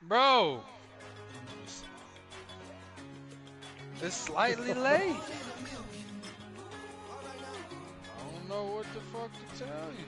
Bro, it's slightly late. I don't know what the fuck to tell you.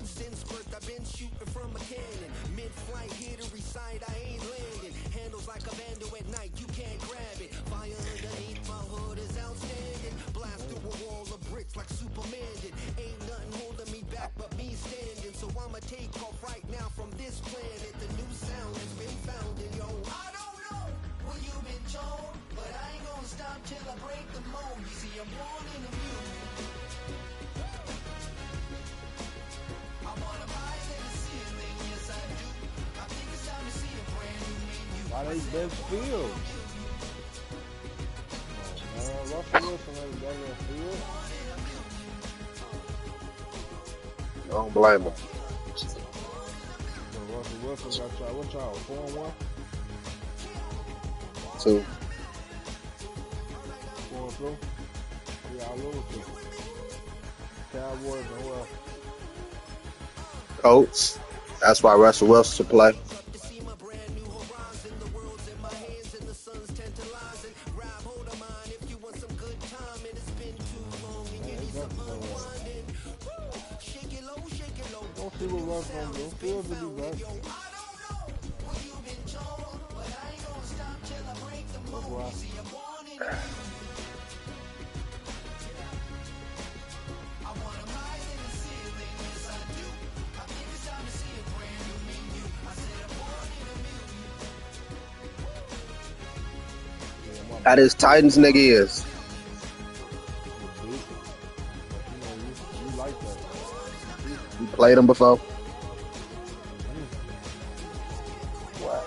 Since birth I've been shooting from a cannon. Mid-flight here to recite, I ain't landing. Handles like a vandal at night, you can't grab it. Fire underneath my hood is outstanding. Blast through a wall of bricks like Superman did. Ain't nothing holding me back but me standing. So I'ma take off right now from this planet. The new sound has been found in yo. I don't know what you've been told, but I ain't gonna stop till I break the mold. You see, I'm born in a mule. Why they bench Fields? Man, Russell Wilson ain't better than Fields. Don't blame him. So Russell Wilson got y'all, what y'all, 4-1? 2. 4-2? Y'all lose to Cowboys and well. Colts. That's why Russell Wilson should play. Don't see what Russ gonna do. Fields will be back. That's why. That is Titans nigga is. You like that. You played him before? What?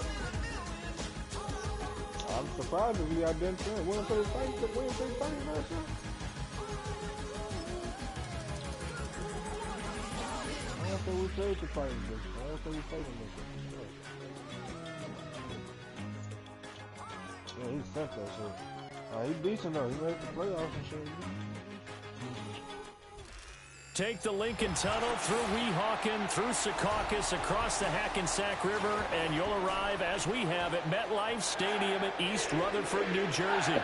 I'm surprised if y'all didn't say we didn't play Titans last year. I don't think we played the Titans this year. I don't think we played them this year. Yeah, he sent that shit. He's decent though. He made the playoffs and shit. Take the Lincoln Tunnel through Weehawken, through Secaucus, across the Hackensack River, and you'll arrive, as we have, at MetLife Stadium at East Rutherford, New Jersey.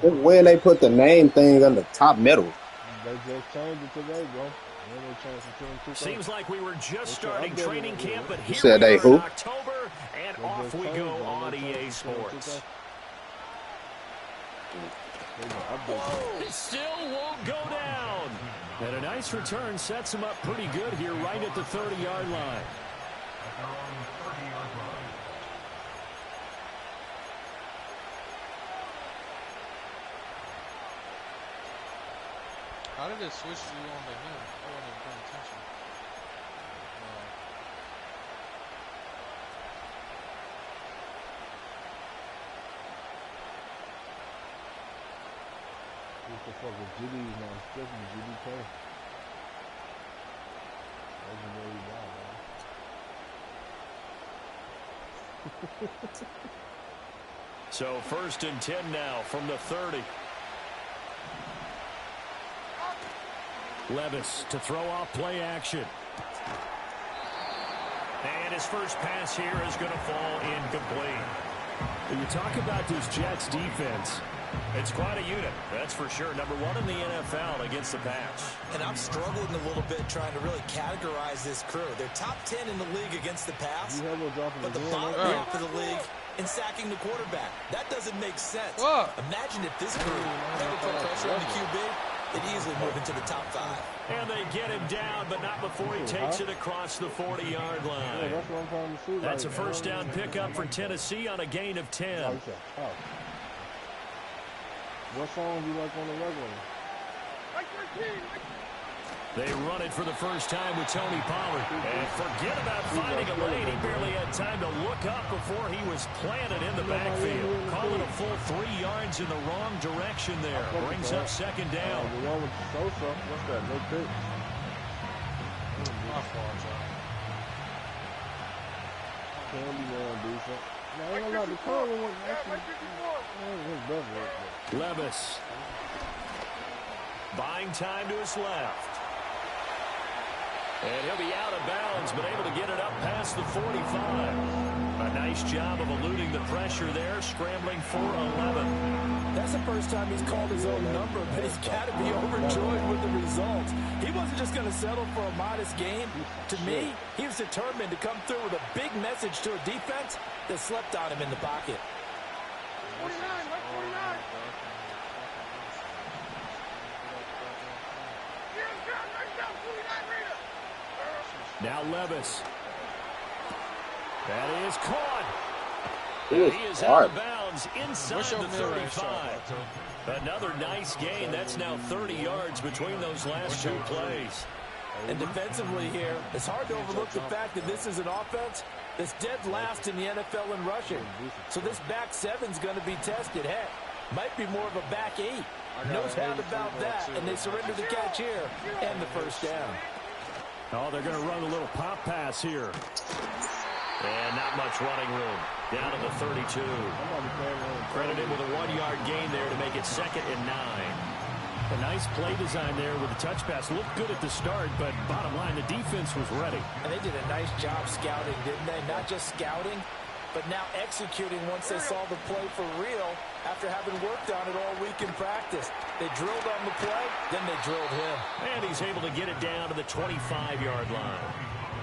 When they put the name thing on the top middle. They just changed it today, bro. Seems like we were just starting training camp, but here said we they are who? in October, and off we go on EA Sports. It still won't go down. And a nice return sets him up pretty good here right at the 30-yard line. How did it switch you on to him? I wasn't paying attention. What the fuck is GD now? Stephanie GDK. Legendary guy, man. So 1st and 10 now from the 30. Levis to throw off play action. And his first pass here is going to fall incomplete. When you talk about this Jets defense, it's quite a unit, that's for sure. Number 1 in the NFL against the pass. And I'm struggling a little bit trying to really categorize this crew. They're top 10 in the league against the pass, but the bottom half of the league in sacking the quarterback. That doesn't make sense. Imagine if this crew ever put pressure on the QB, they'd easily move into the top 5. And they get him down, but not before he takes it across the 40-yard line. Yeah, that's what I'm trying to see. That's a first down pickup for Tennessee on a gain of 10. What song do you like on the regular? They run it for the first time with Tony Pollard. And forget about finding a lane. He barely had time to look up before he was planted in the backfield. Calling a full 3 yards in the wrong direction there. Brings up second down. The one with Sosa. What's that? No pick. My fault, John. Levis. Buying time to his left. And he'll be out of bounds, but able to get it up past the 45. A nice job of eluding the pressure there, scrambling for 11. That's the first time he's called his own number, but he's got to be overjoyed with the results. He wasn't just going to settle for a modest gain. To me, he was determined to come through with a big message to a defense that slept on him in the pocket. 49, 49. Now Levis. That is caught. He is out of bounds inside the 35. Another nice gain. That's now 30 yards between those last two plays. And defensively here, it's hard to overlook the fact that this is an offense that's dead last in the NFL in rushing. So this back seven's going to be tested. Heck, might be more of a back eight. No doubt about that. And they surrender the catch here and the first down. Oh, they're going to run a little pop pass here. And not much running room. Down to the 32. Credited with a 1-yard gain there to make it 2nd and 9. A nice play design there with the touch pass. Looked good at the start, but bottom line, the defense was ready. And they did a nice job scouting, didn't they? Not just scouting, but now executing once they saw the play for real after having worked on it all week in practice. They drilled on the play, then they drilled him. And he's able to get it down to the 25-yard line.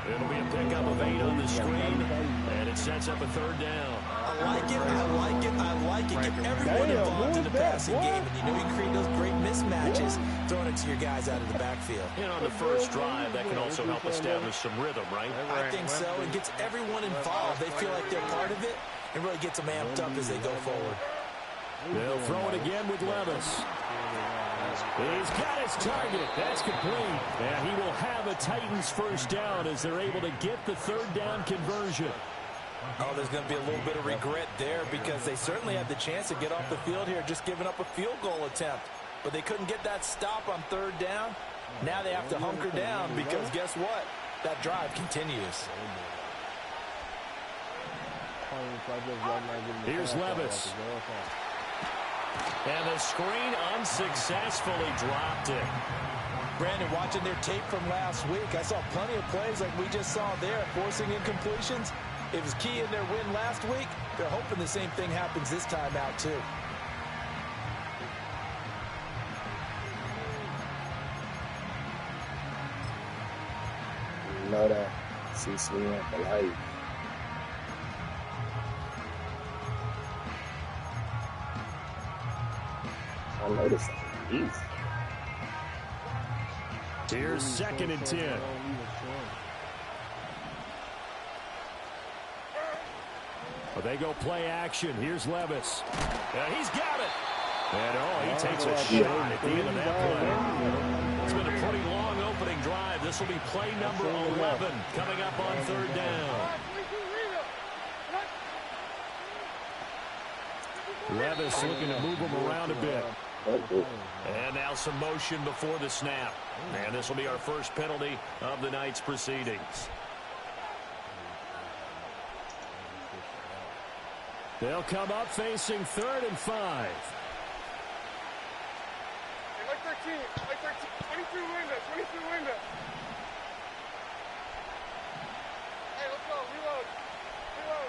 It'll be a pickup of 8 on the screen, and it sets up a 3rd down. I like it, I like it, I like it. Get everyone involved in the passing game, and you know you create those great mismatches, throwing it to your guys out of the backfield. And on the first drive, that can also help establish some rhythm, right? I think so. It gets everyone involved. They feel like they're part of it, and really gets them amped up as they go forward. They'll throw it again with Levis. He's got his target. That's complete. And he will have a Titans first down as they're able to get the 3rd down conversion. Oh, there's going to be a little bit of regret there because they certainly had the chance to get off the field here, just giving up a field goal attempt. But they couldn't get that stop on 3rd down. Now they have to hunker down because guess what? That drive continues. Here's Levis. And the screen unsuccessfully dropped it. Brandon, watching their tape from last week, I saw plenty of plays like we just saw there, forcing incompletions. It was key in their win last week. They're hoping the same thing happens this time out, too. You know that. CCN for life. I noticed that. Jeez. Here's 2nd and 10. Well, they go play action. Here's Levis. He's got it. And, he takes a shot at the end of that play. It's been a pretty long opening drive. This will be play number 11 coming up on 3rd down. Levis looking to move him around a bit. And now some motion before the snap. And this will be our first penalty of the night's proceedings. They'll come up facing 3rd and 5. Like 13, 23 window, 23 window. Hey, let's go, reload,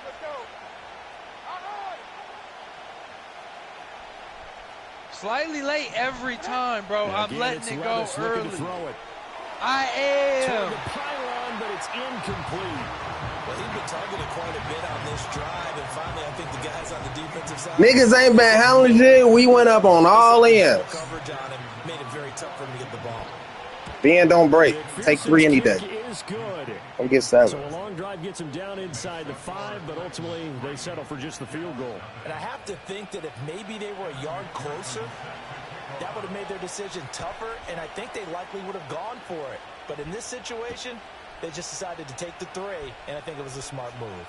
let's go. Slightly late every time, bro. I'm letting it go early. I am. Toward the pylon, but it's incomplete. Well, he's been targeted quite a bit on this drive, and finally I think the guys on the defensive side... Niggas ain't been handling shit. We went up on all ends. Coverage on him made it very tough for him to get the ball. Bend don't break. Take 3 any day. Is good. Don't get 7. So a long drive gets him down inside the 5, but ultimately they settle for just the field goal. And I have to think that if maybe they were a yard closer, that would have made their decision tougher, and I think they likely would have gone for it. But in this situation, they just decided to take the 3, and I think it was a smart move.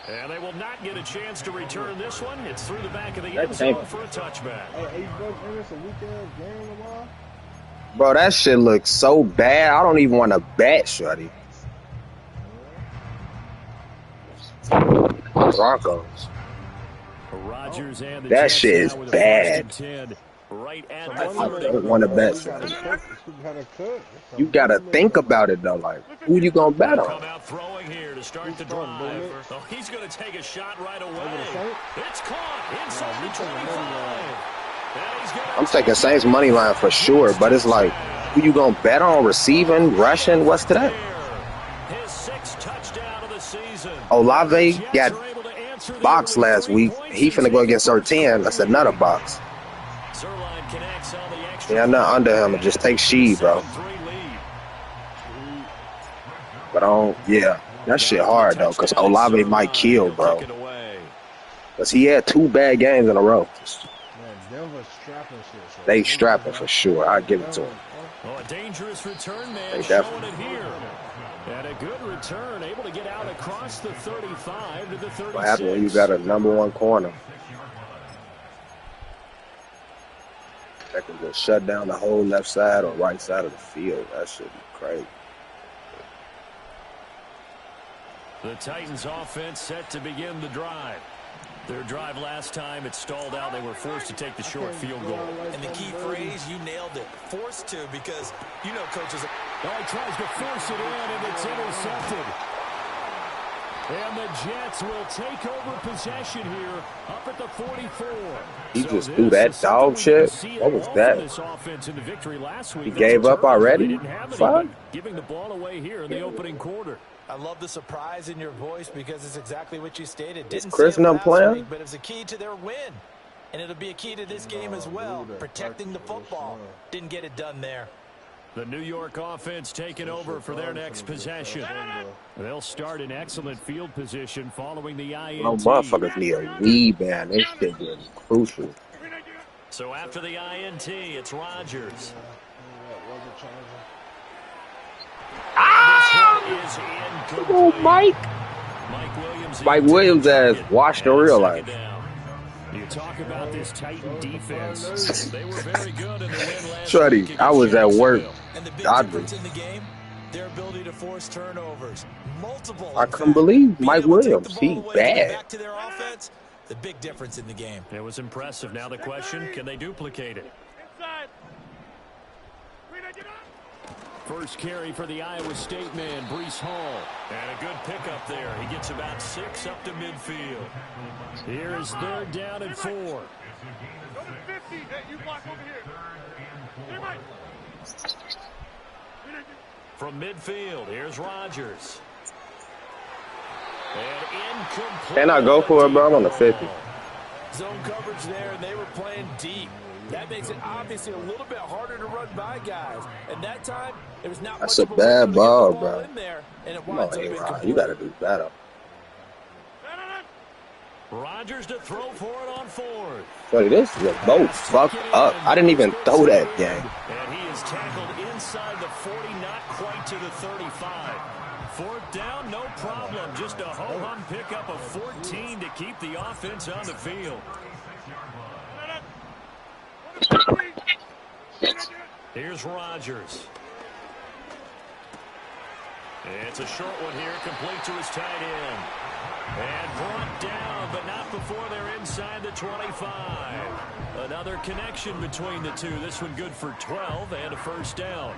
And they will not get a chance to return this one. It's through the back of the end zone for a touchback. Bro, that shit looks so bad. I don't even want to bet, shorty. Broncos. Rodgers and the That Jets shit is now with a bad. 1st and 10. Right at I the 30. don't want to bet. You gotta think about it though. Like, who you gonna bet on? Come out throwing here to start the drive. Oh, he's going to take a shot right away. It's caught inside the 25. I'm taking Saints money line for sure, but it's like, who you gonna bet on? Receiving, rushing? What's today? His 6th touchdown of the season. Olave got boxed last week. He finna go against Sertan. That's another box. Yeah, I'm not under him. Just take Sheed, bro. But I don't. Yeah, that shit hard though, cause Olave might kill, bro. Cause he had 2 bad games in a row. They strapping for sure. I give it to him. Oh, a dangerous return man showing it here. And a good return, able to get out across the 35 to the 36. What happens when you got a #1 corner? That can just shut down the whole left side or right side of the field. That should be crazy. The Titans offense set to begin the drive. Their drive last time, it stalled out. They were forced to take the short field goal. And the key phrase, you nailed it. Forced to, because, you know, coaches... Now he tries to force it in, and it's intercepted. And the Jets will take over possession here up at the 44. He just threw that dog shit? What was that? He gave up already? Fuck. Giving the ball away here in the opening quarter. I love the surprise in your voice because it's exactly what you stated. Is Chris not playing? But it's a key to their win. And it'll be a key to this game as well. Protecting the football. Didn't get it done there. The New York offense taking over for their next possession. They'll start in excellent field position following the INT. No motherfuckers need a weed man. This shit is crucial. So after the INT, it's Rodgers. Oh, Mike. Mike Williams has washed in real life. You talk about this Titan defense. They were very good in the win last Shorty, week. I was at work. And the big difference in the game, their ability to force turnovers. Multiple. I couldn't believe Mike Williams. He bad. Back to their offense, the big difference in the game. It was impressive. Now the question, can they duplicate it? First carry for the Iowa State man, Breece Hall. And a good pickup there. He gets about 6 up to midfield. Here is 3rd down and 4. From midfield, here's Rodgers. And incomplete. Can I go for it, bro? I'm on the 50. Zone coverage there, and they were playing deep. That makes it obviously a little bit harder to run by guys. And that time, there was not That's much a of bad ball, bro. in there, and it Come on, A-Rod. You got to do better. Rodgers to throw for it on 4th. Buddy, this is a boat fucked up. I didn't even throw that game. And he is tackled inside the 40, not quite to the 35. 4th down, no problem. Just a ho-hum pickup of 14 to keep the offense on the field. Here's Rodgers. It's a short one here, complete to his tight end. And brought down, but not before they're inside the 25. Another connection between the two. This one good for 12 and a 1st down.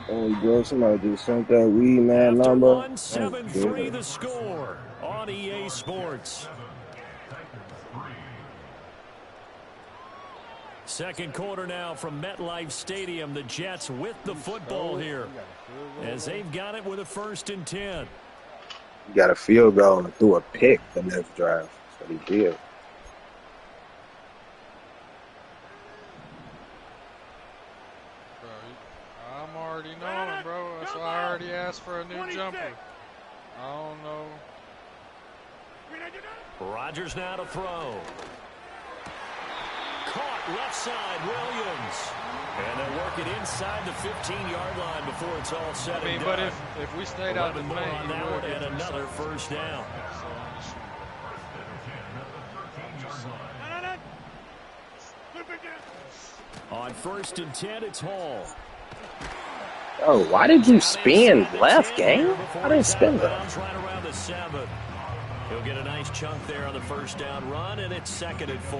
Oh, bro, somebody just sent that weed man number. 1-7-3 the score on EA Sports. Second quarter now from MetLife Stadium. The Jets with the football here as they've got it with a 1st and 10. He got a field goal and threw a pick the next drive. That's what he did. I'm already knowing, bro. That's why I already asked for a new jumper. I don't know. Rodgers now to throw. Caught left side, Williams. And they'll work it inside the 15-yard line before it's all said and done. But if we stayed out the more on that one and another 1st down. On 1st and 10, it's Hall. Oh, why did you spin left, gang? I didn't spin left. Right around the 7. He'll get a nice chunk there on the first down run, and it's 2nd and 4.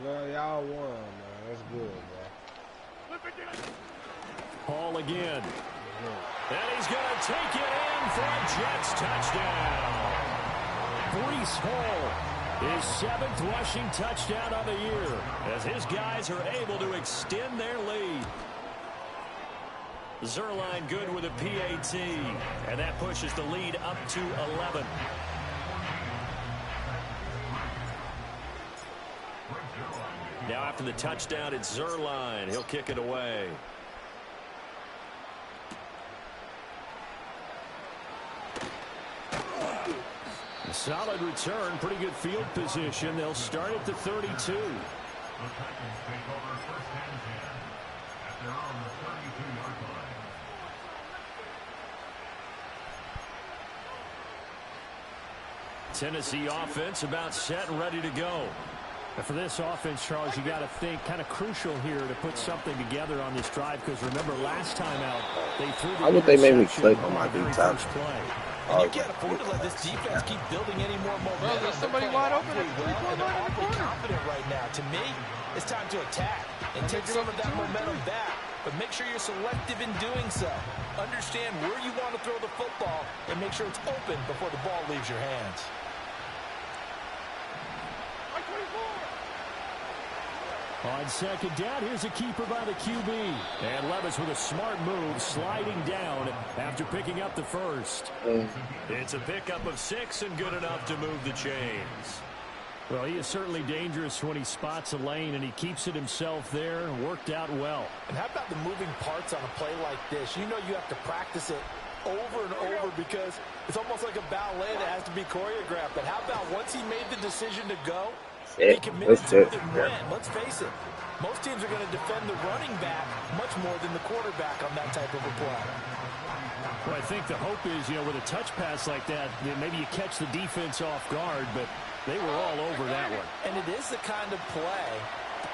Well, y'all won, man. That's good, bro. Hall again. And he's going to take it in for a Jets touchdown. Breece Hall, his 7th rushing touchdown on the year, as his guys are able to extend their lead. Zuerlein good with a PAT, and that pushes the lead up to 11. Now after the touchdown, it's Zuerlein. He'll kick it away. A solid return, pretty good field position. They'll start at the 32. Tennessee offense about set and ready to go. And for this offense, Charles, you got to think kind of crucial here to put something together on this drive, because remember last time out they threw the How would they make me click on my deep top? You can't afford to let this defense keep building any more momentum. Bro, there's somebody wide open at the 3-point line in the corner. Confident right now. To me, it's time to attack and take some of that momentum back. But make sure you're selective in doing so. Understand where you want to throw the football and make sure it's open before the ball leaves your hands. On second down, here's a keeper by the QB. And Levis with a smart move, sliding down after picking up the first. It's a pickup of 6 and good enough to move the chains. Well, he is certainly dangerous when he spots a lane, and he keeps it himself there. Worked out well. And how about the moving parts on a play like this? You know you have to practice it over and over because it's almost like a ballet that has to be choreographed. But how about once he made the decision to go, he committed to it and went. Let's face it, most teams are going to defend the running back much more than the quarterback on that type of a play. Well, I think the hope is, with a touch pass like that, maybe you catch the defense off guard, but they were all over that one. And it is the kind of play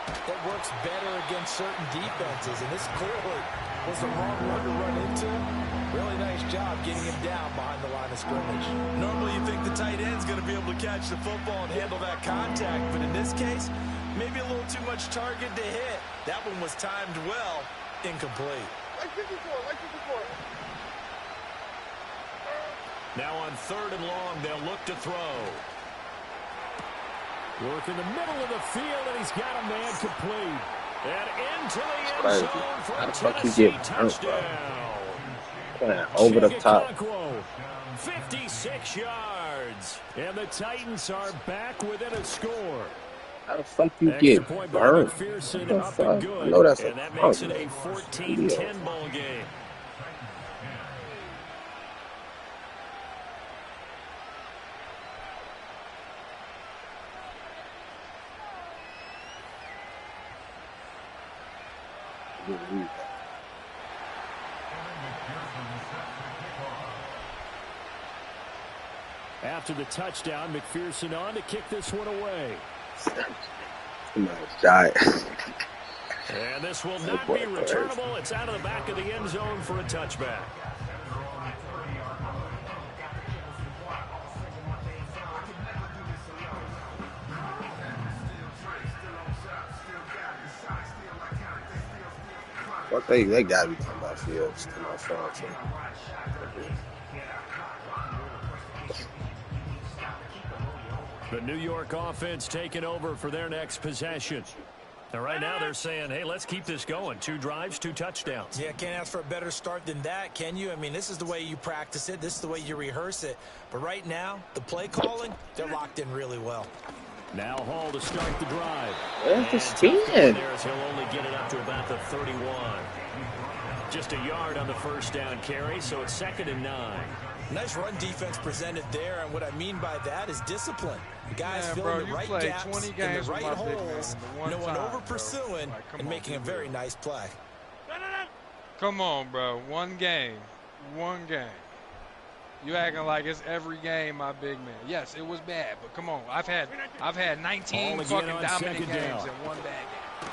that works better against certain defenses, and this clearly was the wrong one to run into. Really nice job getting him down behind the line of scrimmage. Normally you think the tight end's going to be able to catch the football and handle that contact, but in this case, maybe a little too much target to hit. That one was timed well, incomplete. Like 54. Now on 3rd and long, they'll look to throw. Work in the middle of the field, and he's got a man complete. And into the end zone for a Tennessee touchdown. Over the top. 56 yards. And the Titans are back within a score. How the fuck you get burned? McPherson up and good. I know that's and that makes it a 14-10 ball game. After the touchdown, McPherson on to kick this one away. Nice shot. And this will not be returnable. It's out of the back of the end zone for a touchback. Well, they gotta be talking about Fields to my phone. So. The New York offense taking over for their next possession. And right now they're saying, hey, let's keep this going. 2 drives, 2 touchdowns. Yeah, can't ask for a better start than that, can you? I mean, this is the way you practice it. This is the way you rehearse it. But right now, the play calling, they're locked in really well. Now Hall to start the drive. Where's the spin? He'll only get it up to about the 31. Just a yard on the first down carry, so it's 2nd and 9. Nice run defense presented there, and what I mean by that is discipline. The guys filling the right gaps in the right holes, no one over-pursuing, and making a very nice play. Come on, bro. One game. You acting like it's every game, my big man. Yes, it was bad, but come on. I've had 19 fucking dominant games and one bad game.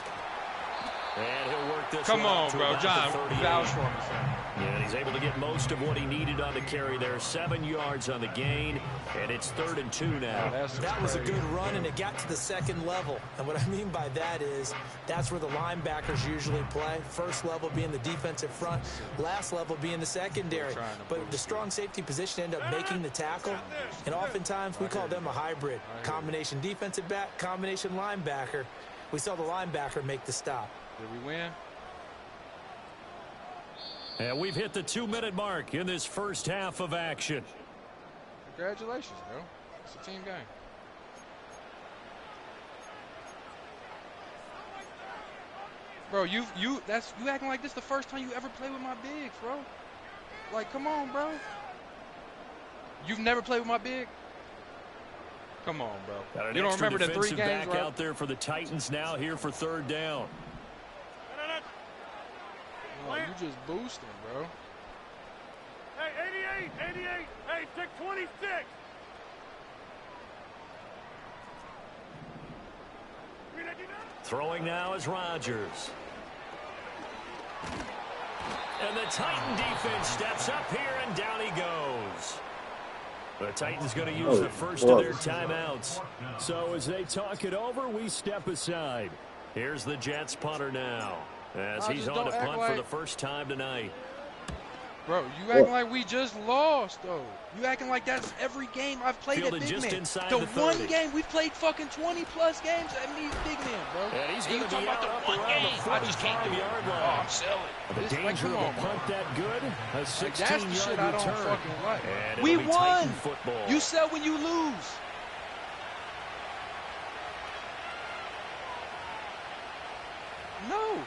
And he'll work this. Come on, bro. John, vouch for me, son. Yeah, and he's able to get most of what he needed on the carry there. 7 yards on the gain, and it's 3rd and 2 now. That was a good run, and it got to the second level. And what I mean by that is that's where the linebackers usually play. First level being the defensive front, last level being the secondary. But the strong safety position ended up making the tackle, and oftentimes we call them a hybrid. Combination defensive back, combination linebacker. We saw the linebacker make the stop. Did we win? And we've hit the 2-minute mark in this first half of action. Congratulations, bro. It's a team game. Bro, you acting like this the first time you ever played with my bigs, bro. Like, come on, bro. You've never played with my big? Come on, bro. You don't remember the 3 games, back out there for the Titans now here for 3rd down. Oh, you just boosting, bro. Hey, 88. Hey, stick 26. Throwing now is Rodgers. And the Titan defense steps up here, and down he goes. The Titans going to use the first of their timeouts. So as they talk it over, we step aside. Here's the Jets punter now, as he's on to punt for the first time tonight. Bro, you acting like we just lost, though. You acting like that's every game I've played at big just man. Inside the one 30. Game, we've played fucking 20-plus games at me big man, bro. And he's going to be out up around the 45-yard line. Oh, I'm selling. The danger of a punt that good, a 16-yard that's the shit I don't return. fucking like. We won. You sell when you lose. No.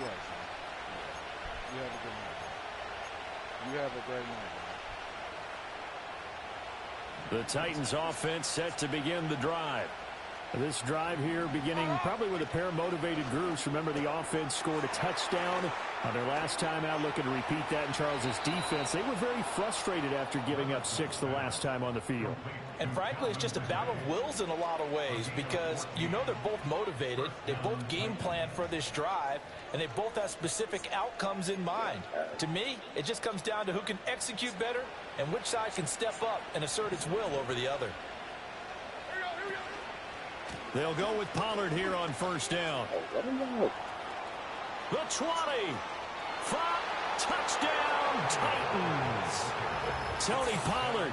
Yes. You have a good night. You have a great night. The Titans offense set to begin the drive. This drive here beginning probably with a pair of motivated groups. Remember, the offense scored a touchdown on their last time out, looking to repeat that in Charles's defense. They were very frustrated after giving up 6 the last time on the field. And frankly, it's just a battle of wills in a lot of ways, because you know they're both motivated, they both game plan for this drive, and they both have specific outcomes in mind. To me, it just comes down to who can execute better and which side can step up and assert its will over the other. They'll go with Pollard here on first down. The 20. From touchdown, Titans. Tony Pollard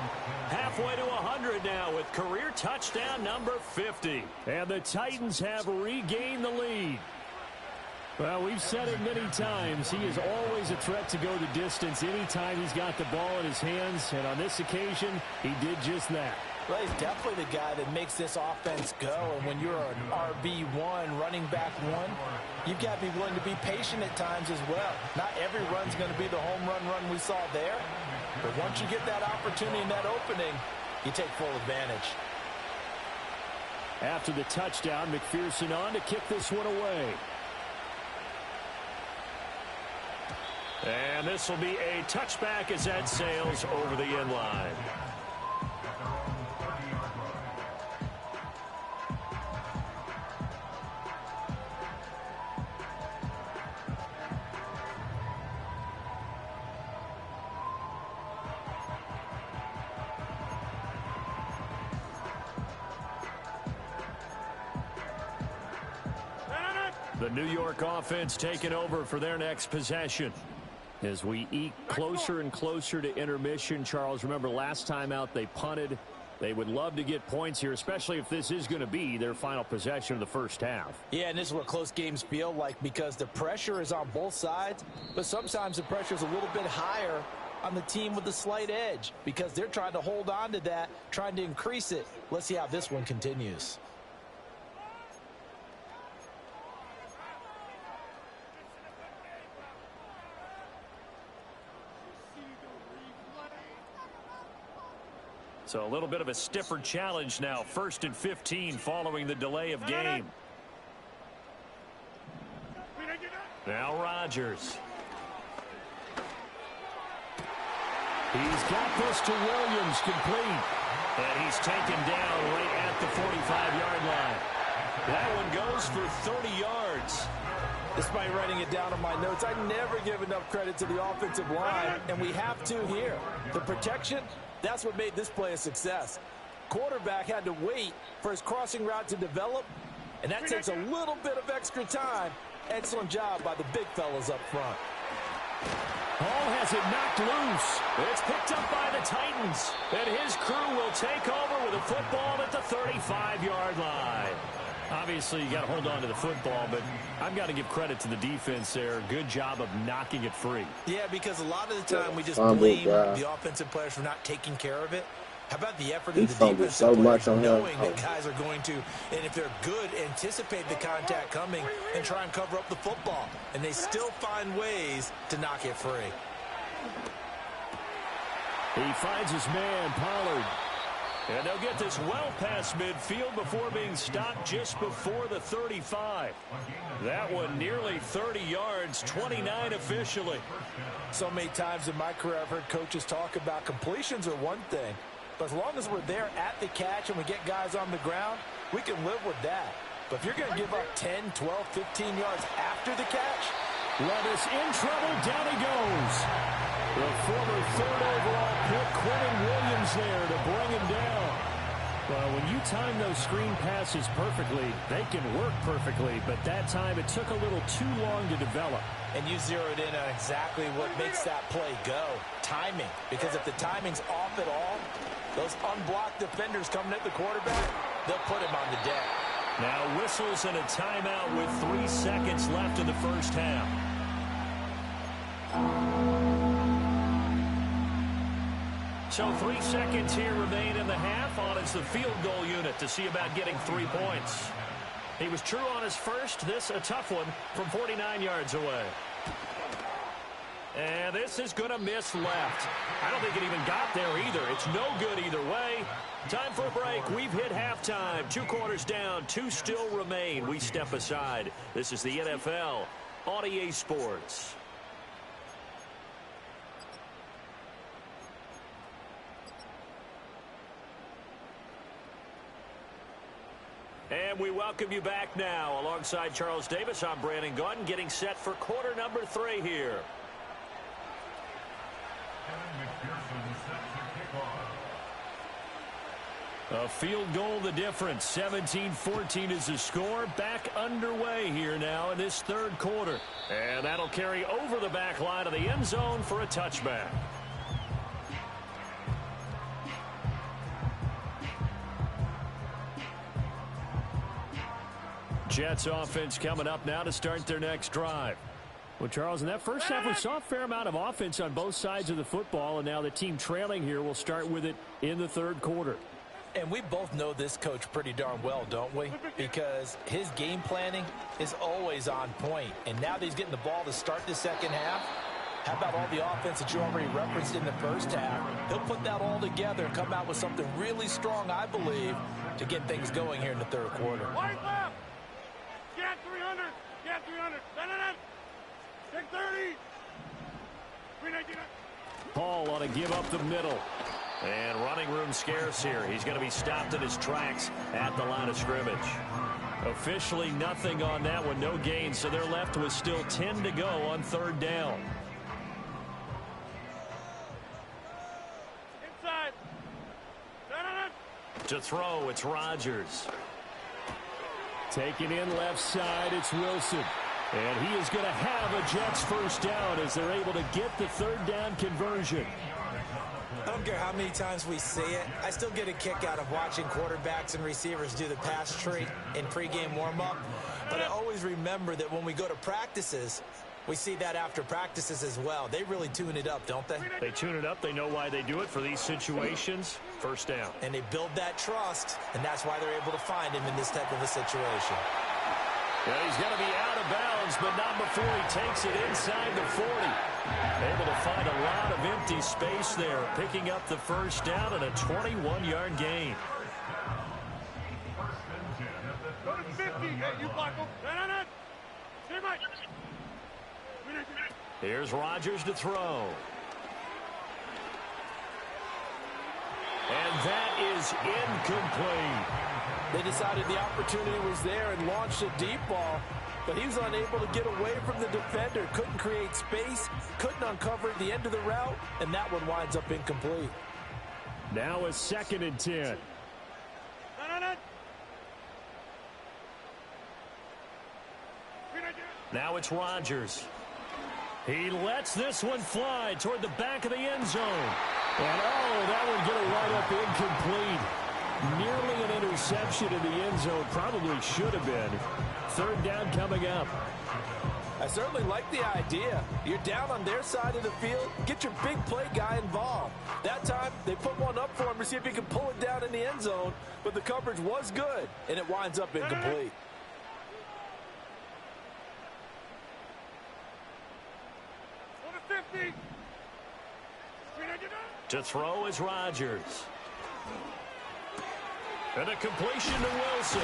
halfway to 100 now with career touchdown number 50. And the Titans have regained the lead. Well, we've said it many times. He is always a threat to go the distance anytime he's got the ball in his hands. And on this occasion, he did just that. Well, he's definitely the guy that makes this offense go. And when you're an RB1, running back one, you've got to be willing to be patient at times as well. Not every run's going to be the home run we saw there. But once you get that opportunity and that opening, you take full advantage. After the touchdown, McPherson on to kick this one away. And this will be a touchback as that sails over the end line. The New York offense taking over for their next possession. As we eke closer and closer to intermission, Charles, remember last time out they punted. They would love to get points here, especially if this is going to be their final possession of the first half. Yeah, and this is what close games feel like, because the pressure is on both sides, but sometimes the pressure is a little bit higher on the team with the slight edge because they're trying to hold on to that, trying to increase it. Let's see how this one continues. So a little bit of a stiffer challenge now. 1st and 15 following the delay of game. Now Rodgers. He's got this to Williams, complete. And he's taken down right at the 45-yard line. That one goes for 30 yards. Despite writing it down on my notes, I never give enough credit to the offensive line, and we have to here. The protection, that's what made this play a success. Quarterback had to wait for his crossing route to develop, and that takes a little bit of extra time. Excellent job by the big fellas up front. Hall has it knocked loose. It's picked up by the Titans, and his crew will take over with a football at the 35-yard line. Obviously, you got to hold on to the football, but I've got to give credit to the defense there. Good job of knocking it free. Yeah, because a lot of the time we just blame the offensive players for not taking care of it. How about the effort of the defensive players knowing that guys are going to, and if they're good, anticipate the contact coming and try and cover up the football. And they still find ways to knock it free. He finds his man, Pollard. And they'll get this well past midfield before being stopped just before the 35. That one nearly 30 yards, 29 officially. So many times in my career I've heard coaches talk about completions are one thing. But as long as we're there at the catch and we get guys on the ground, we can live with that. But if you're going to give up 10, 12, 15 yards after the catch, Levis in trouble, down he goes. The former third overall pick, Quentin Williams there to bring him down. Well, when you time those screen passes perfectly, they can work perfectly, but that time it took a little too long to develop. And you zeroed in on exactly what makes that play go. Timing. Because if the timing's off at all, those unblocked defenders coming at the quarterback, they'll put him on the deck. Now whistles and a timeout with 3 seconds left in the first half. So 3 seconds here remain in the half. On is the field goal unit to see about getting 3 points. He was true on his first. This a tough one from 49 yards away. And this is going to miss left. I don't think it even got there either. It's no good either way. Time for a break. We've hit halftime. 2 quarters down. 2 still remain. We step aside. This is the NFL on EA Sports. And we welcome you back now. Alongside Charles Davis, I'm Brandon Gunn, getting set for quarter number 3 here. A field goal the difference. 17-14 is the score. Back underway here now in this third quarter. And that'll carry over the back line of the end zone for a touchback. Jets offense coming up now to start their next drive. Well, Charles, in that first half, we saw a fair amount of offense on both sides of the football, and now the team trailing here will start with it in the third quarter. And we both know this coach pretty darn well, don't we? Because his game planning is always on point. And now that he's getting the ball to start the second half, how about all the offense that you already referenced in the first half? He'll put that all together and come out with something really strong, I believe, to get things going here in the third quarter. White left. Get 300. Get 300. Take 30. 319. Paul on a give up the middle. And running room scarce here. He's going to be stopped in his tracks at the line of scrimmage. Officially nothing on that one. No gain. So they're left with still 10 to go on third down. Inside. To throw, it's Rodgers. Taking in left side, it's Wilson. And he is going to have a Jets first down as they're able to get the third down conversion. I don't care how many times we see it. I still get a kick out of watching quarterbacks and receivers do the pass tree in pregame warm-up. But I always remember that when we go to practices, we see that after practices as well. They really tune it up, don't they? They tune it up. They know why they do it for these situations. First down. And they build that trust, and that's why they're able to find him in this type of a situation. Well, he's going to be out of bounds, but not before he takes it inside the 40. Able to find a lot of empty space there, picking up the first down and a 21-yard gain. Go to 50. Hey, you block him. Stay right. Here's Rodgers to throw. And that is incomplete. They decided the opportunity was there and launched a deep ball, but he was unable to get away from the defender. Couldn't create space, couldn't uncover the end of the route, and that one winds up incomplete. Now a 2nd and 10. Now it's Rodgers. He lets this one fly toward the back of the end zone. And, oh, that one getting right up incomplete. Nearly an interception in the end zone. Probably should have been. 3rd down coming up. I certainly like the idea. You're down on their side of the field. Get your big play guy involved. That time, they put one up for him to see if he can pull it down in the end zone. But the coverage was good, and it winds up incomplete. To throw is Rodgers. And a completion to Wilson.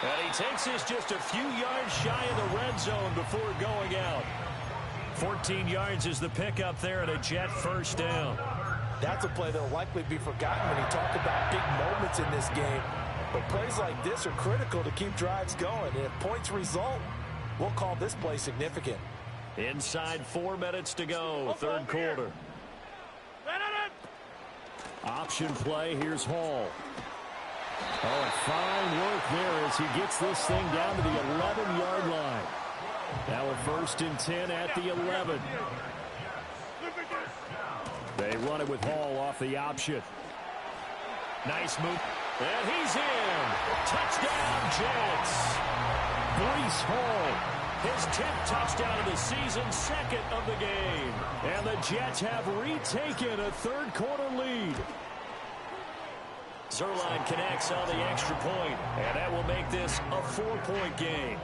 And he takes this just a few yards shy of the red zone before going out. 14 yards is the pickup there and a Jet 1st down. That's a play that will likely be forgotten when you talk about big moments in this game. But plays like this are critical to keep drives going. And if points result, we'll call this play significant. Inside 4 minutes to go, 3rd quarter. Option play, here's Hall. Oh, fine work there as he gets this thing down to the 11-yard line. Now a 1st and 10 at the 11. They run it with Hall off the option. Nice move. And he's in. Touchdown, Jets. Breece Hall. His 10th touchdown of the season, 2nd of the game. And the Jets have retaken a 3rd quarter lead. Zuerlein connects on the extra point, and that will make this a 4-point game.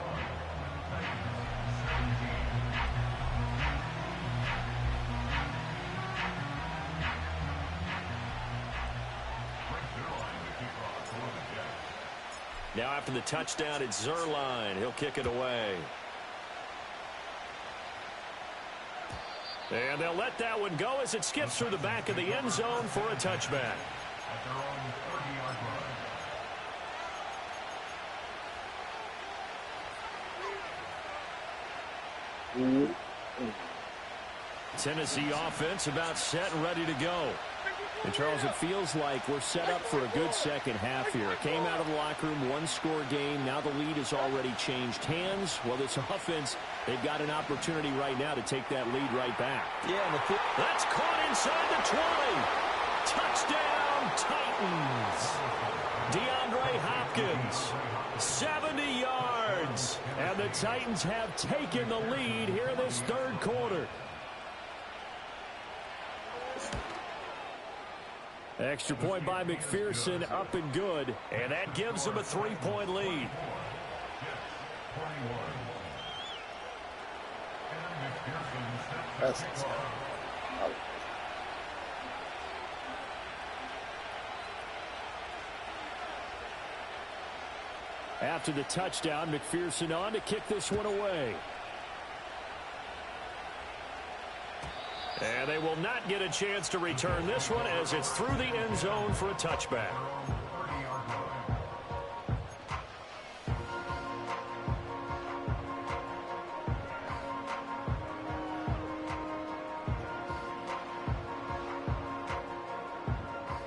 Now after the touchdown, it's Zuerlein. He'll kick it away. And they'll let that one go as it skips through the back of the end zone for a touchback. Tennessee offense about set and ready to go. And, Charles, it feels like we're set up for a good second half here. Came out of the locker room, one-score game. Now the lead has already changed hands. Well, this offense, they've got an opportunity right now to take that lead right back. Yeah, that's caught inside the 20. Touchdown, Titans. DeAndre Hopkins, 70 yards. And the Titans have taken the lead here in this 3rd quarter. Extra point by McPherson, up and good. And that gives them a 3-point lead. After the touchdown, McPherson on to kick this one away. And they will not get a chance to return this one as it's through the end zone for a touchback.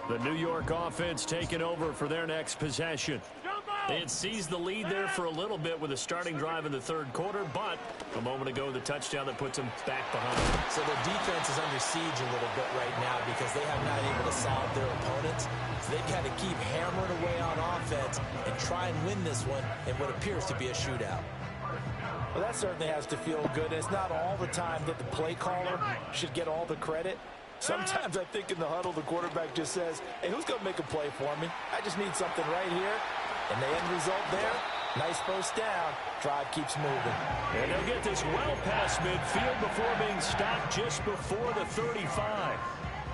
The New York offense taking over for their next possession. They had seized the lead there for a little bit with a starting drive in the 3rd quarter, but a moment ago, the touchdown that puts them back behind. So the defense is under siege a little bit right now because they have not able to solve their opponents. So they've got to keep hammering away on offense and try and win this one in what appears to be a shootout. Well, that certainly has to feel good. It's not all the time that the play caller should get all the credit. Sometimes I think in the huddle, the quarterback just says, hey, who's going to make a play for me? I just need something right here. And the end result there, nice 1st down. Drive keeps moving. And they'll get this well past midfield before being stopped just before the 35.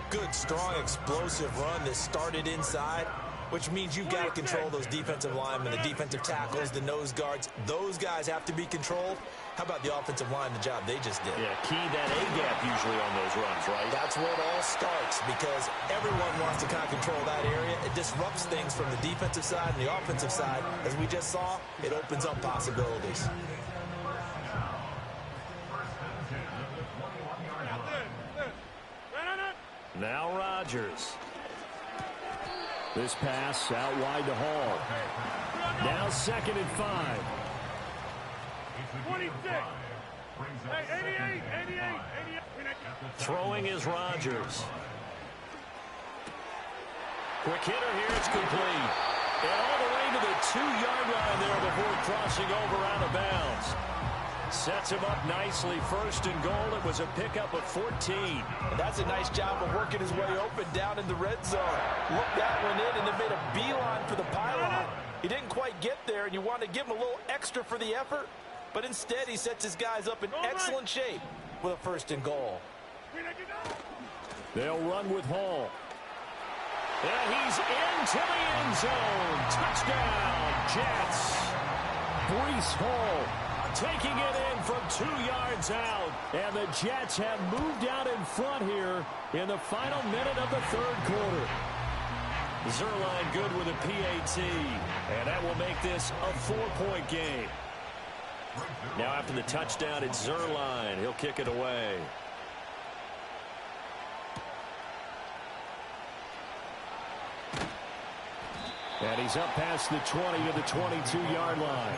Good, strong, explosive run that started inside which means you've got to control those defensive linemen, the defensive tackles, the nose guards. Those guys have to be controlled. How about the offensive line, the job they just did? Yeah, key that A-gap usually on those runs, right? That's where it all starts because everyone wants to kind of control that area. It disrupts things from the defensive side and the offensive side. As we just saw, it opens up possibilities. Now Rodgers. This pass out wide to Hall. Now 2nd and 5. 26. Hey, 88. Throwing is Rodgers. Quick hitter here, it's complete. And all the way to the 2-yard line there before crossing over out of bounds. Sets him up nicely. 1st and goal. It was a pickup of 14. And that's a nice job of working his way open down in the red zone. Looked that one in and then made a beeline for the pylon. He didn't quite get there, and you want to give him a little extra for the effort. But instead, he sets his guys up in excellent shape with a 1st and goal. They'll run with Hall. And he's into the end zone. Touchdown, Jets. Breece Hall taking it in from 2 yards out. And the Jets have moved out in front here in the final minute of the 3rd quarter. Zuerlein good with a PAT. And that will make this a 4-point game. Now after the touchdown, it's Zuerlein. He'll kick it away. And he's up past the 20 to the 22-yard line.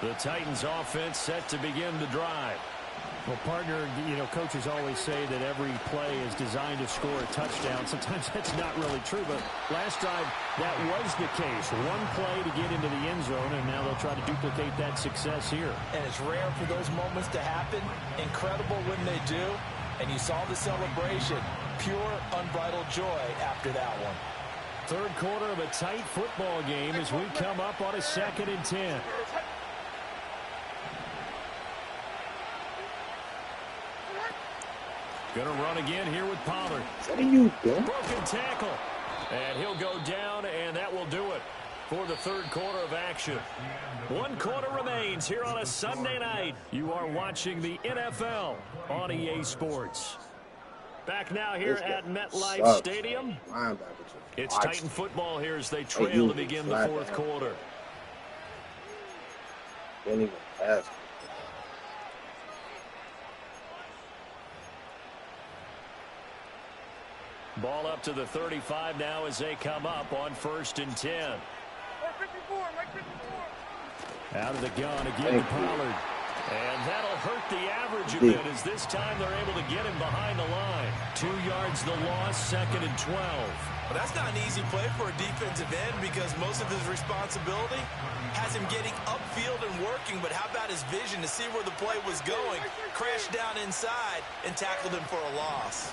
The Titans offense set to begin the drive. Well, partner, you know, coaches always say that every play is designed to score a touchdown. Sometimes that's not really true, but last drive, that was the case. One play to get into the end zone, and now they'll try to duplicate that success here. And it's rare for those moments to happen. Incredible when they do. And you saw the celebration. Pure, unbridled joy after that one. 3rd quarter of a tight football game as we come up on a 2nd and 10. Going to run again here with Pollard. What are you doing? Broken tackle. And he'll go down, and that will do it for the 3rd quarter of action. 1 quarter remains here on a Sunday night. You are watching the NFL on EA Sports. Back now here at MetLife Stadium. It's Titan football here as they trail to begin the 4th quarter. Didn't even pass. Ball up to the 35 now as they come up on 1st and 10. Out of the gun again to Pollard. And that'll hurt the average a bit as this time they're able to get him behind the line. 2 yards the loss, 2nd and 12. Well, that's not an easy play for a defensive end because most of his responsibility has him getting upfield and working, but how about his vision to see where the play was going, crashed down inside, and tackled him for a loss.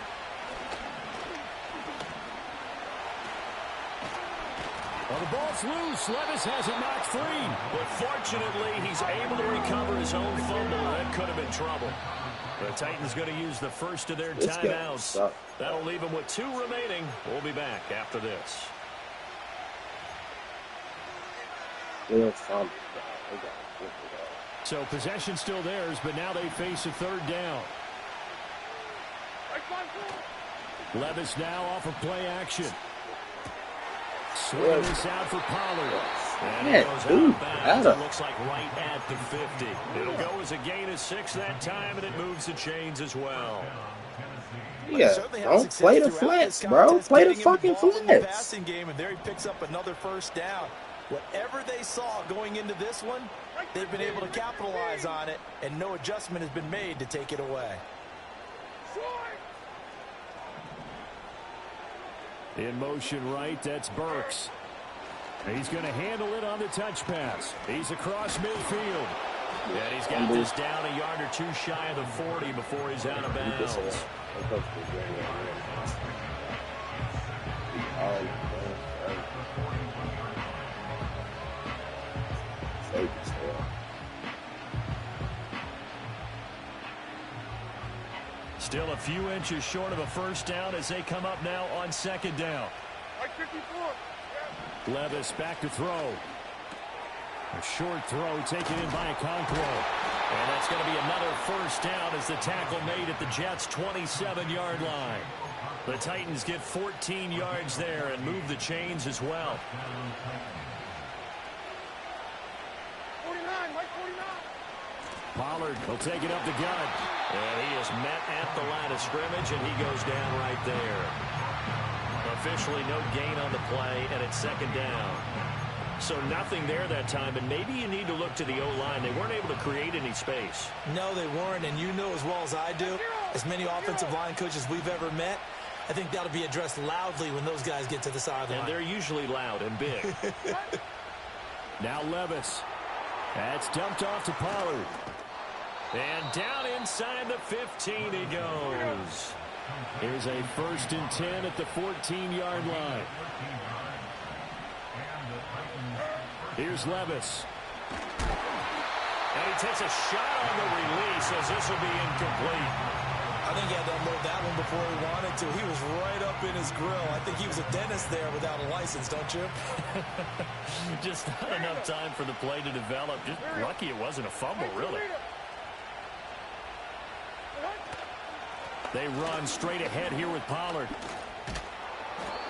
Well, the ball's loose. Levis has it knocked free. But fortunately, he's able to recover his own fumble. That could have been trouble. The Titans going to use the first of their timeouts. That'll leave them with 2 remaining. We'll be back after this. So possession still theirs, but now they face a 3rd down. Levis now off of play action. Swinging this out for Pollard. And it goes out of bounds. It looks like right at the 50. It'll go as a gain of 6 that time, and it moves the chains as well. Yeah, don't play the flats, bro. Play the fucking flats. Passing game, and there he picks up another 1st down. Whatever they saw going into this one, they've been able to capitalize on it, and no adjustment has been made to take it away. In motion right, that's Burks. He's going to handle it on the touch pass. He's across midfield. And he's got this down a yard or 2 shy of the 40 before he's out of bounds. late as hell. Still a few inches short of a first down as they come up now on second down. Levis back to throw. A short throw taken in by Okonkwo. And that's going to be another first down as the tackle made at the Jets' 27-yard line. The Titans get 14 yards there and move the chains as well. 49, Mike 49. Pollard will take it up the gut. And he is met at the line of scrimmage, and he goes down right there. Officially no gain on the play, and it's second down. So nothing there that time, and maybe you need to look to the O-line. They weren't able to create any space. No, they weren't, and you know as well as I do, as many offensive line coaches we've ever met, I think that'll be addressed loudly when those guys get to the sideline. And they're usually loud and big. Now Levis. That's dumped off to Pollard. And down inside the 15 he goes. Here's a 1st and 10 at the 14-yard line. Here's Levis. And he takes a shot on the release as this will be incomplete. I think he had to unload that one before he wanted to. He was right up in his grill. I think he was a dentist there without a license, don't you? Just not enough time for the play to develop. Just lucky it wasn't a fumble, really. They run straight ahead here with Pollard.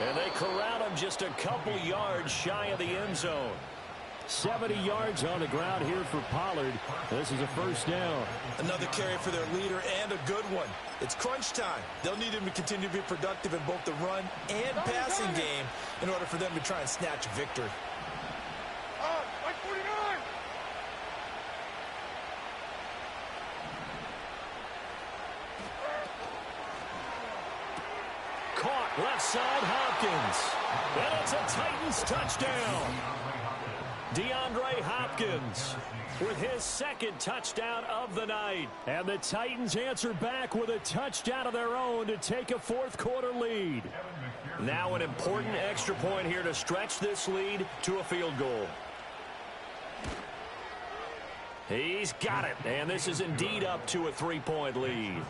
And they corral him just a couple yards shy of the end zone. 70 yards on the ground here for Pollard. This is a first down. Another carry for their leader and a good one. It's crunch time. They'll need him to continue to be productive in both the run and passing game in order for them to try and snatch a victory. Mike 49. Caught left side Hopkins. And it's a Titans touchdown. DeAndre Hopkins with his 2nd touchdown of the night. And the Titans answer back with a touchdown of their own to take a 4th quarter lead. Now an important extra point here to stretch this lead to a field goal. He's got it. And this is indeed up to a 3-point lead.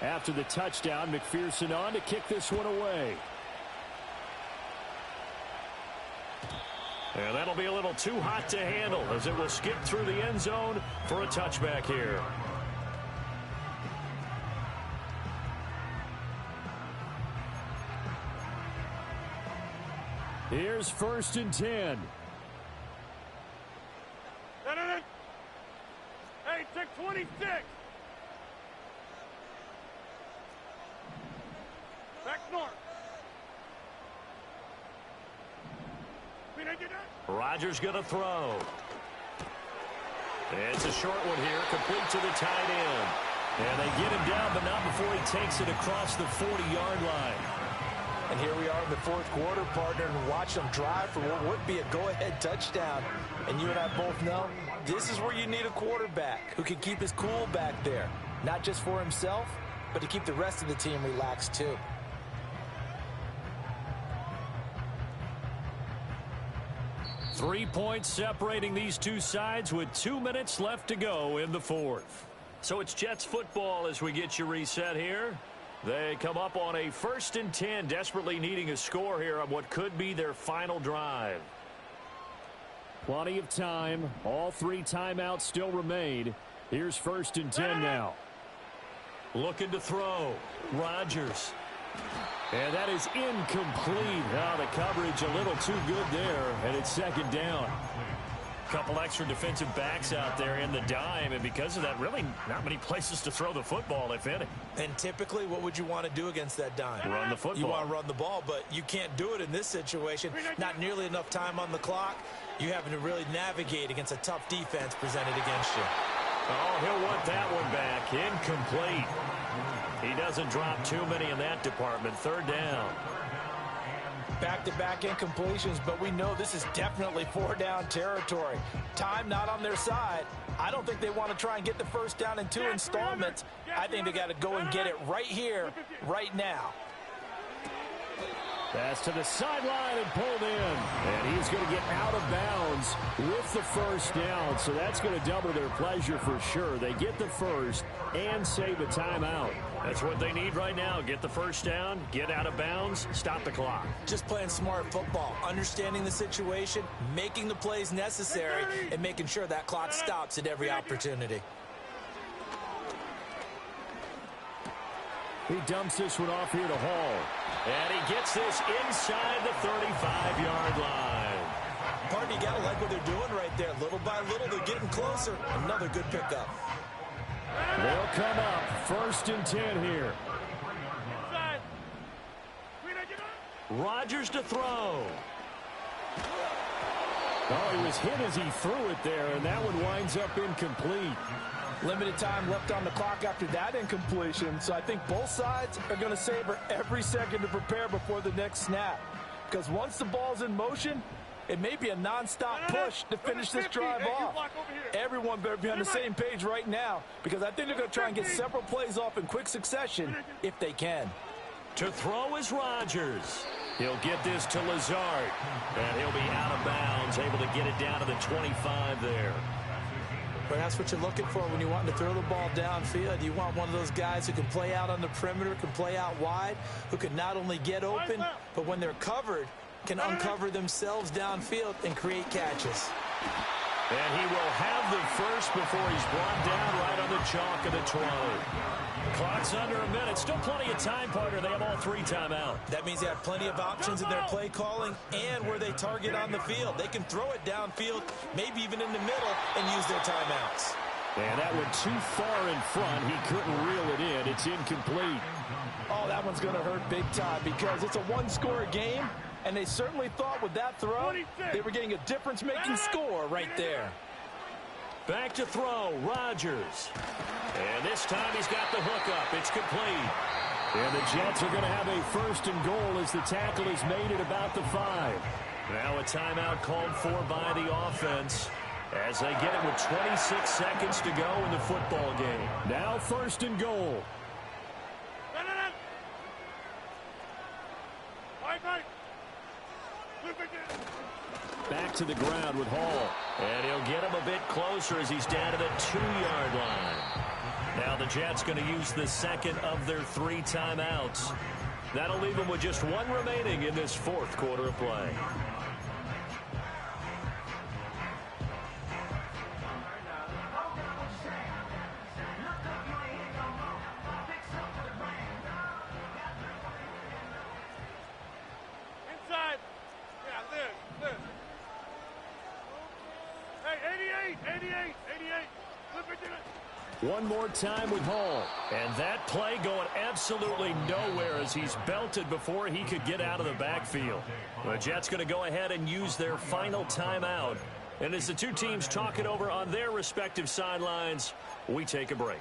After the touchdown, McPherson on to kick this one away. And that'll be a little too hot to handle as it will skip through the end zone for a touchback here. Here's 1st and 10. Hey, check 26. Back north. Rodgers going to throw. It's a short one here, complete to the tight end. And they get him down, but not before he takes it across the 40-yard line. And here we are in the 4th quarter, partner, and watch them drive for what would be a go-ahead touchdown. And you and I both know this is where you need a quarterback who can keep his cool back there. Not just for himself, but to keep the rest of the team relaxed too. Three points separating these two sides with 2 minutes left to go in the 4th. So it's Jets football as we get you reset here. They come up on a 1st and 10, desperately needing a score here on what could be their final drive. Plenty of time. All 3 timeouts still remain. Here's 1st and 10 now. Looking to throw. Rodgers. And that is incomplete. Now the coverage a little too good there, and it's 2nd down. Couple extra defensive backs out there in the dime, and because of that, really not many places to throw the football, if any. And typically, what would you want to do against that dime? Run the football. You want to run the ball, but you can't do it in this situation. Not nearly enough time on the clock. You having to really navigate against a tough defense presented against you. Oh, he'll want that one back. Incomplete. He doesn't drop too many in that department. 3rd down. Back-to-back incompletions, but we know this is definitely 4-down territory. Time not on their side. I don't think they want to try and get the first down in 2 installments. I think they got to go and get it right here, right now. Pass to the sideline and pulled in. And he's going to get out of bounds with the first down. So that's going to double their pleasure for sure. They get the first and save a timeout. That's what they need right now. Get the first down, get out of bounds, stop the clock. Just playing smart football, understanding the situation, making the plays necessary, and making sure that clock stops at every opportunity. He dumps this one off here to Hall. And he gets this inside the 35-yard line. Partner, you got to like what they're doing right there. Little by little, they're getting closer. Another good pickup. They'll come up 1st and 10 here. Rodgers to throw. Oh, he was hit as he threw it there, and that one winds up incomplete. Limited time left on the clock after that incompletion, so I think both sides are going to savor every second to prepare before the next snap. Because once the ball's in motion, it may be a nonstop push to finish this drive off. Everyone better be on the same page right now, because I think they're going to try and get several plays off in quick succession if they can. To throw is Rodgers. He'll get this to Lazard, and he'll be out of bounds, able to get it down to the 25 there. But that's what you're looking for when you want to throw the ball downfield. You want one of those guys who can play out on the perimeter, can play out wide, who can not only get open, but when they're covered, can uncover themselves downfield and create catches. And he will have the first before he's brought down right on the chalk of the 20. Clock's under a minute. Still plenty of time, partner. They have all 3 timeouts. That means they have plenty of options in their play calling and where they target on the field. They can throw it downfield, maybe even in the middle, and use their timeouts. And that went too far in front. He couldn't reel it in. It's incomplete. Oh, that one's going to hurt big time because it's a one-score game, and they certainly thought with that throw they were getting a difference-making score right there. Back to throw, Rodgers. And this time he's got the hookup. It's complete. And the Jets are going to have a 1st and goal as the tackle is made at about the 5. Now a timeout called for by the offense as they get it with 26 seconds to go in the football game. Now 1st and goal. Back to the ground with Hall. And he'll get him a bit closer as he's down to the 2-yard line. Now the Jets going to use the second of their 3 timeouts. That'll leave them with just 1 remaining in this 4th quarter of play. Inside. Yeah, this. Hey, 88. Flip it to it. One more time with Hall. And that play going absolutely nowhere as he's belted before he could get out of the backfield. The Jets going to go ahead and use their final timeout. And as the 2 teams talk it over on their respective sidelines, we take a break.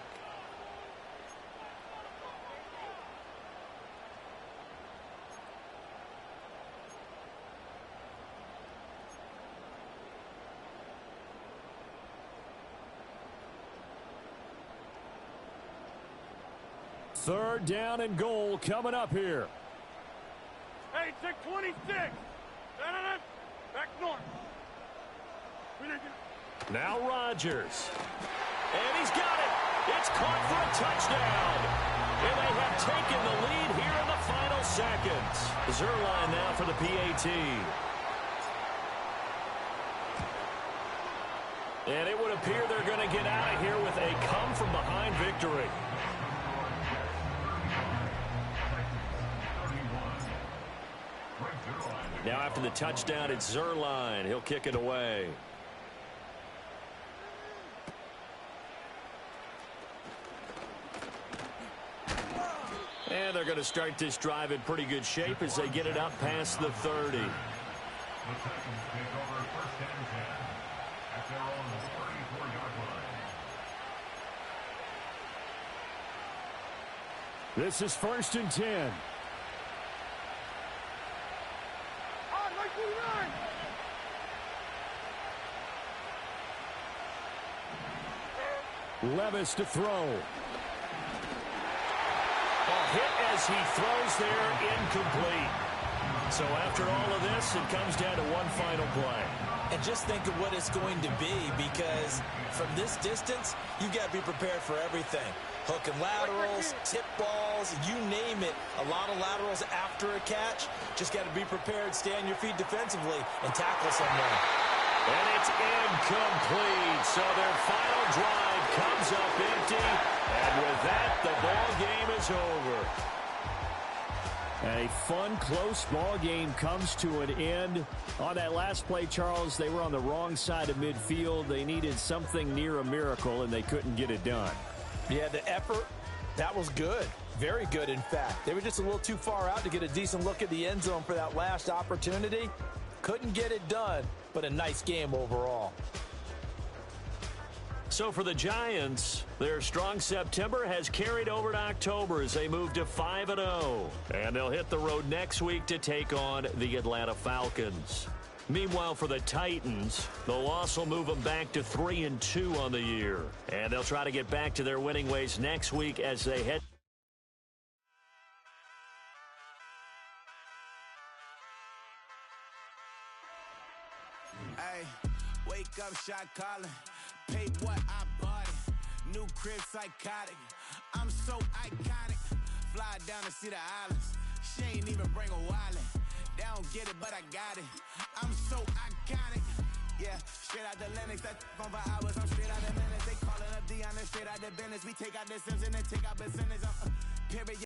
Third down and goal coming up here. Hey, check 26. Back north. Now Rodgers. And he's got it. It's caught for a touchdown. And they have taken the lead here in the final seconds. Zerline now for the PAT. And it would appear they're going to get out of here with a come-from-behind victory. Now after the touchdown, it's Zerline. He'll kick it away. And they're going to start this drive in pretty good shape as they get it up past the 30. This is 1st and 10. Levis to throw. Hit as he throws there, incomplete. So after all of this, it comes down to one final play. And just think of what it's going to be, because from this distance, you got to be prepared for everything. Hook and laterals, tip balls, you name it. A lot of laterals after a catch. Just got to be prepared, stay on your feet defensively, and tackle someone. And it's incomplete. So their final drive comes up empty. And with that, the ball game is over. A fun, close ball game comes to an end. On that last play, Charles, they were on the wrong side of midfield. They needed something near a miracle, and they couldn't get it done. Yeah, the effort, that was good. Very good, in fact. They were just a little too far out to get a decent look at the end zone for that last opportunity. Couldn't get it done, but a nice game overall. So for the Giants, their strong September has carried over to October as they move to 5-0. And they'll hit the road next week to take on the Atlanta Falcons. Meanwhile, for the Titans, the loss will move them back to 3-2 on the year. And they'll try to get back to their winning ways next week as they head. Hey, wake up, shot calling. Paid what I bought it. New crib psychotic. I'm so iconic. Fly down to see the islands. She ain't even bring a wallet. They don't get it, but I got it. I'm so iconic. Yeah, straight out the Lennox. That phone for hours. I'm straight out the minutes. They calling up Dion. Straight out the business. We take out the Sims and then take out percentage. Period.